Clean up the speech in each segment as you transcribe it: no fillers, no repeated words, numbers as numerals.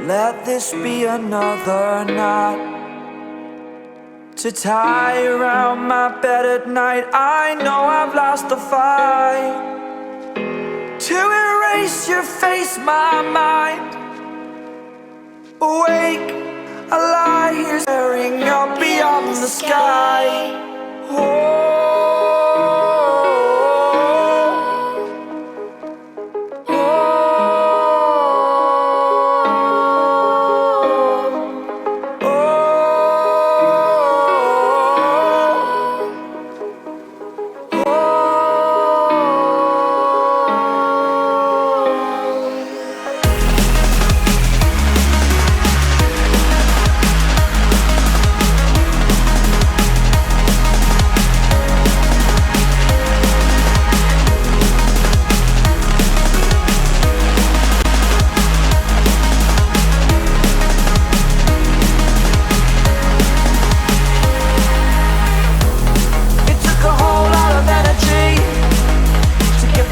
Let this be another knot to tie around my bed at night. I know I've lost the fight to erase your face, my mind. Awake, I lie here staring up beyond the sky. Oh,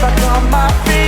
back on my feet.